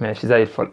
ماشي زي الفل.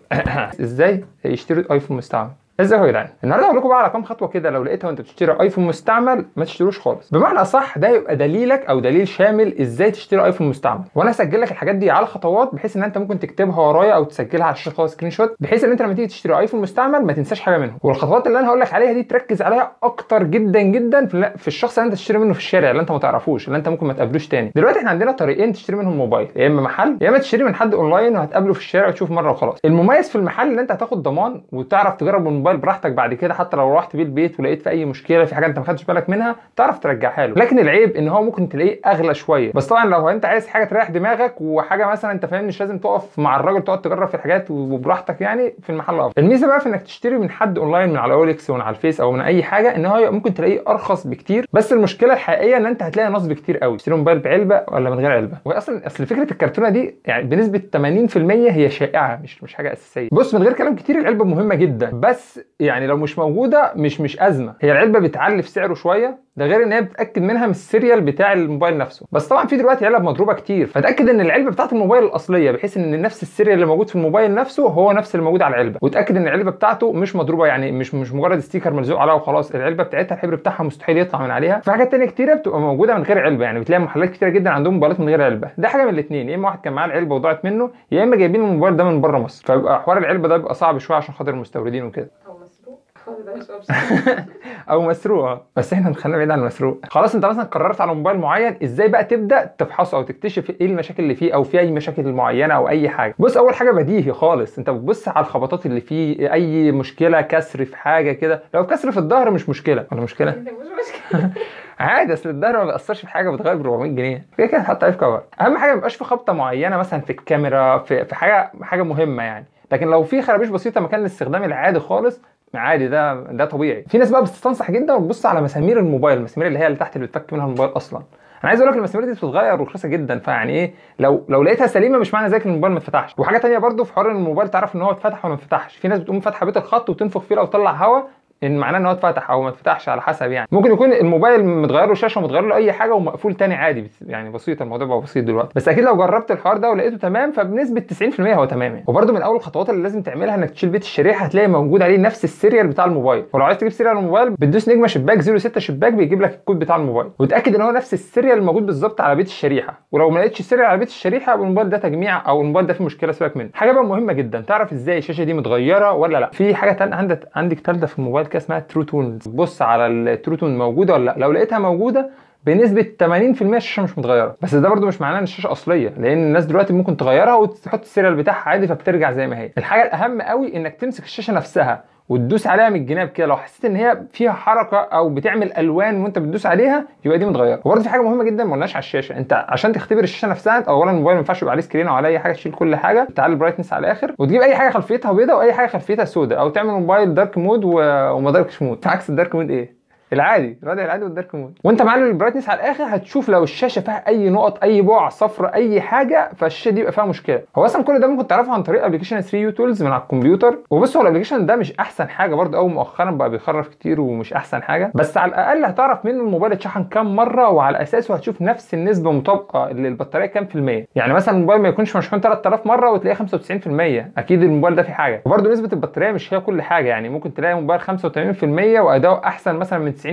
ازاي يشتري ايفون مستعمل؟ ازيكم يا جدعان، النهارده هقول لكم بقى على كام خطوه كده لو لقيتها وانت بتشتري ايفون مستعمل ما تشتروش خالص. بمعنى اصح ده يبقى دليلك او دليل شامل ازاي تشتري ايفون مستعمل، وانا هسجل لك الحاجات دي على خطوات بحيث ان انت ممكن تكتبها ورايا او تسجلها على الشاشه سكرين شوت، بحيث ان انت لما تيجي تشتري ايفون مستعمل ما تنساش حاجه منهم. والخطوات اللي انا هقول لك عليها دي تركز عليها اكتر جدا جدا في الشخص اللي انت تشتري منه في الشارع اللي انت ما تعرفوش، اللي انت ممكن ما تقابلوش تاني. دلوقتي احنا عندنا طريقين تشتري منهم موبايل، يا اما محل يا اما تشتري من حد اونلاين وهتقابله في الشارع وتشوف مره وخلاص. المميز في المحل ان انت هتاخد ضمان وتعرف تجرب الموبايل براحتك بعد كده، حتى لو رحت بيه البيت ولقيت في اي مشكله في حاجه انت ما خدتش بالك منها تعرف ترجعها له. لكن العيب ان هو ممكن تلاقيه اغلى شويه، بس طبعا لو انت عايز حاجه تريح دماغك وحاجه مثلا انت فاهم مش لازم تقف مع الراجل تقعد تجرب في الحاجات وبراحتك، يعني في المحل افضل. الميزه بقى في انك تشتري من حد اونلاين من على اوليكس ومن على الفيس او من اي حاجه ان هو ممكن تلاقيه ارخص بكتير، بس المشكله الحقيقيه ان انت هتلاقي نصب كتير قوي. تشتري موبايل بعلبه ولا من غير علبه؟ اصل فكره الكرتونه دي يعني بنسبه 80% هي شائعه مش حاجه اساسيه. بص من غير كلام كتير، العلبه مهمه جدا، بس يعني لو مش موجوده مش ازمه. هي العلبه بتعلي في سعره شويه، ده غير ان هي بتاكد منها من السيريال بتاع الموبايل نفسه. بس طبعا في دلوقتي علب مضروبه كتير، فتاكد ان العلبه بتاعت الموبايل الاصليه بحيث ان نفس السيريال اللي موجود في الموبايل نفسه هو نفس اللي موجود على العلبه. وتاكد ان العلبه بتاعته مش مضروبه، يعني مش مجرد ستيكر ملزوق عليها وخلاص. العلبه بتاعتها الحبر بتاعها مستحيل يطلع من عليها. في حاجات تانية كتيره بتبقى موجوده من غير علبه، يعني بتلاقي محلات كتيره جدا عندهم موبايلات من غير علبه. ده حاجه من الاثنين، يا اما واحد كان معاه العلبه وضاعت منه، يا اما جايبين الموبايل ده من بره مصر، فبيبقى حوار العلبه ده بيبقى صعب شويه عشان خاطر المستوردين وكده. او مسروقه، بس احنا نخلينا بعيد عن المسروق. خلاص انت مثلا قررت على موبايل معين، ازاي بقى تبدا تفحصه او تكتشف ايه المشاكل اللي فيه او في اي مشاكل معينه او اي حاجه؟ بص اول حاجه بديهي خالص، انت بتبص على الخبطات اللي فيه، اي مشكله كسر في حاجه كده. لو كسر في الظهر مش مشكله ولا مشكله عادي، اصل الظهر ما بيأثرش في حاجه، بتغير ب 400 جنيه كده كده هتحط عليه في كفر. اهم حاجه ما يبقاش في خبطه معينه مثلا في الكاميرا في حاجه مهمه يعني. لكن لو في خرابيش بسيطه مكان الاستخدام العادي خالص عادي، ده طبيعي. في ناس بقى بتستنصح جدا وتبص على مسامير الموبايل، المسامير اللي هي اللي تحت اللي بتفك منها الموبايل اصلا. انا عايز اقول لك المسامير دي بتتغير ورخيصه جدا، فيعني ايه لو لقيتها سليمه مش معنى ذلك ان الموبايل ما اتفتحش. وحاجه ثانيه برده في حوار ان الموبايل تعرف ان هو اتفتح ولا ما اتفتحش، في ناس بتقوم فاتحه بيت الخط وتنفخ فيه لو طلع هواء ان معناه ان هو اتفتح او ما اتفتحش، على حسب. يعني ممكن يكون الموبايل متغير له شاشه ومتغير له اي حاجه ومقفول تاني عادي، يعني بسيط، الموضوع بقى بسيط دلوقتي. بس اكيد لو جربت الحوار ده ولقيته تمام فبنسبه 90% هو تمام يعني. وبرده من اول الخطوات اللي لازم تعملها انك تشيل بيت الشريحه، هتلاقي موجود عليه نفس السيريال بتاع الموبايل. ولو عايز تجيب سيريال الموبايل بتدوس نجمه شباك 06 شباك بيجيب لك الكود بتاع الموبايل، وتاكد ان هو نفس السيريال الموجود بالظبط على بيت الشريحه. ولو ما لقيتش السيريال على بيت الشريحه يبقى الموبايل ده تجميع او الموبايل ده فيه مشكله، سيبك منه. حاجه بقى مهمه جدا، تعرف ازاي الشاشه دي متغيره ولا لا. في حاجه ثانيه عندك ثالثه في الموبايل كده اسمها ترو تون، بص على التروتون موجوده ولا لا. لو لقيتها موجوده بنسبه 80% الشاشه مش متغيره. بس ده برده مش معناه ان الشاشه اصليه، لان الناس دلوقتي ممكن تغيرها وتحط السيريال بتاعها عادي فبترجع زي ما هي. الحاجه الاهم قوي انك تمسك الشاشه نفسها وتدوس عليها من الجناب كده، لو حسيت ان هي فيها حركه او بتعمل الوان وانت بتدوس عليها يبقى دي متغيره. وبرده في حاجه مهمه جدا ما قلناش على الشاشه، انت عشان تختبر الشاشه نفسها اولا الموبايل ما ينفعش يبقى عليه سكرين او على اي حاجه، تشيل كل حاجه، تعلي البرايتنس على الاخر وتجيب اي حاجه خلفيتها بيضاء واي حاجه خلفيتها سوداء، او تعمل موبايل دارك مود وما داركش مود. عكس الدارك مود ايه؟ العادي، الوضع العادي والدارك مود. وانت معلم البرايتنس على الاخر هتشوف لو الشاشه فيها اي نقط، اي بقع صفراء، اي حاجه، فالشاشه دي يبقى فيها مشكله. هو اصلا كل ده ممكن تعرفه عن طريق ابلكيشن 3 يو تولز من على الكمبيوتر. وبص هو الابلكيشن ده مش احسن حاجه برده، او مؤخرا بقى بيخرف كتير ومش احسن حاجه، بس على الاقل هتعرف منه الموبايل اتشحن كام مره، وعلى اساسه هتشوف نفس النسبه مطابقه للبطاريه كام في الميه. يعني مثلا الموبايل ما يكونش مشحون 3000 مره وتلاقيه 95%، اكيد الموبايل ده فيه حاجه. وبرده نسبه البطاريه مش هي كل حاجه، يعني ممكن تلاقي موبايل 85% واداؤه احسن مثلا من 90%.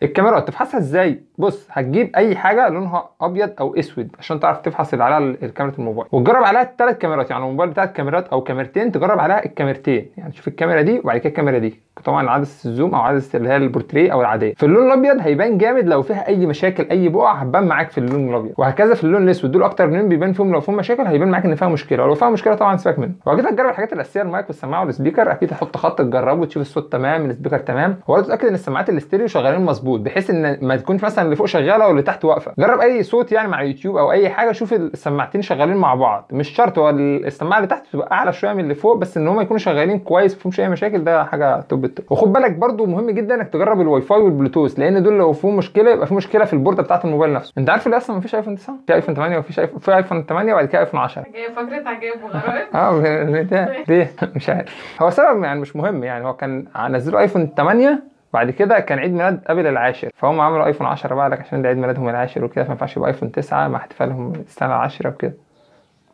الكاميرات تفحصها ازاي؟ بص هتجيب اي حاجه لونها ابيض او اسود عشان تعرف تفحص اللي عليها الكاميرا الموبايل، وتجرب عليها الثلاث كاميرات. يعني الموبايل 3 كاميرات او كاميرتين تجرب عليها الكاميرتين، يعني تشوف الكاميرا دي وبعد كده الكاميرا دي، طبعا عدسه الزوم او عدسه اللي هي البورتريه او العاديه. في اللون الابيض هيبان جامد لو فيها اي مشاكل، اي بقع هتبان معاك في اللون الابيض، وهكذا في اللون الاسود. دول اكتر لونين بيبان فيهم لو فيهم مشاكل، هيبان معاك ان فيها مشكله، ولو فيها مشكله طبعا سيبك منه. وكده هتجرب الحاجات الاساسيه، المايك والسماعه والسبيكر، اكيد هتحط خط تجربه وتشوف الصوت تمام، السبيكر تمام، وبرضه تتاكد ان السماعات الاستيريو شغالين مظبوط بحيث ان ما تكونش مثلا اللي فوق شغاله واللي تحت واقفه. جرب اي صوت يعني مع يوتيوب او اي حاجه، شوف السماعتين شغالين مع بعض، مش شرط هو السماعه اللي تحت تبقى اعلى شويه من اللي فوق، بس ان هم يكونوا شغالين كويس ما فيهمش اي مشاكل، ده حاجه توب التوب. وخد بالك برضو مهم جدا انك تجرب الواي فاي والبلوتوث، لان دول لو فيهم مشكله يبقى في مشكله في البورده بتاعه الموبايل نفسه. انت عارف اللي اصلا مفيش ايفون 9، في ايفون 8 ومفيش ايفون، في ايفون 8 وبعد كده ايفون 10. جايه فكره عجائب وغرائب. ليه مش عارف، هو سبب يعني مش مهم. يعني هو كان نزلوا ايفون 8 بعد كده كان عيد ميلاد ابل العاشر، فهم عملوا ايفون 10 بقى لك عشان ده عيد ميلادهم العاشر وكده، فما ينفعش يبقى ايفون 9 مع احتفالهم السنه العاشره وكده.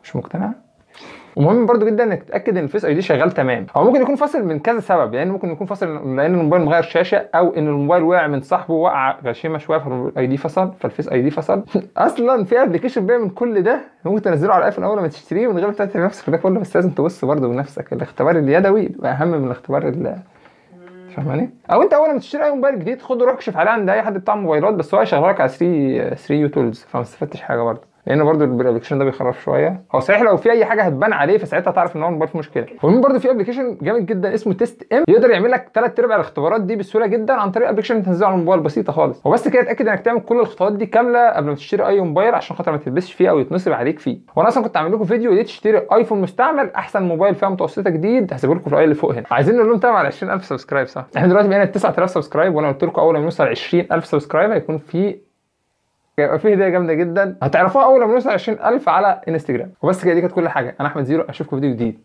مش مقتنع؟ ومهم برده جدا انك تتاكد ان الفيس اي دي شغال تمام. هو ممكن يكون فاصل من كذا سبب، يعني ممكن يكون فاصل لان الموبايل مغير شاشه، او ان الموبايل وقع من صاحبه وقع غشيمه شويه فالاي دي فصل، فالفيس اي دي فصل. اصلا في ابلكيشن بيعمل كل ده، ممكن تنزله على الايفون اول ما تشتريه من غير ما تتعب نفسك ده كله، بس لازم تبص برده بنفسك. الاختبار اليدوي اهم من الاختبار فاهماني؟ او انت اول ما تشتري اي موبايل جديد خد روح اكشف عليه عند اي حد بتاع موبايلات، بس هو هيشغلك على 3 يو تولز، فما استفدتش حاجه برده، لان برده الابلكيشن ده بيخرف شويه. هو صحيح لو في اي حاجه هتبان عليه فساعتها تعرف ان هو الموبايل فيه مشكله. ومن برده في ابلكيشن جامد جدا اسمه تيست ام، يقدر يعمل لك 3/4 الاختبارات دي بسهوله جدا عن طريق ابلكيشن تنزله على الموبايل، بسيطه خالص. وبس كده اتاكد انك تعمل كل الخطوات دي كامله قبل ما تشتري اي موبايل، عشان خاطر ما تلبسش فيه او يتنصب عليك فيه. وانا اصلا كنت عامل لكم فيديو ليه تشتري ايفون مستعمل احسن موبايل فئه متوسطه جديد، هسيبه لكم في الاي اللي فوق هنا. عايزين نقول لهم طبعا على 20000 سبسكرايب صح؟ احنا دلوقتي بقينا 9000 سبسكرايب، وانا قلت لكم اول ما نوصل 20000 سبسكرايب هيكون في هديه جامده جدا هتعرفوها اول ما نوصل 20000 على انستجرام. وبس كده، دي كانت كل حاجه. انا احمد زيرو، اشوفكم في فيديو جديد.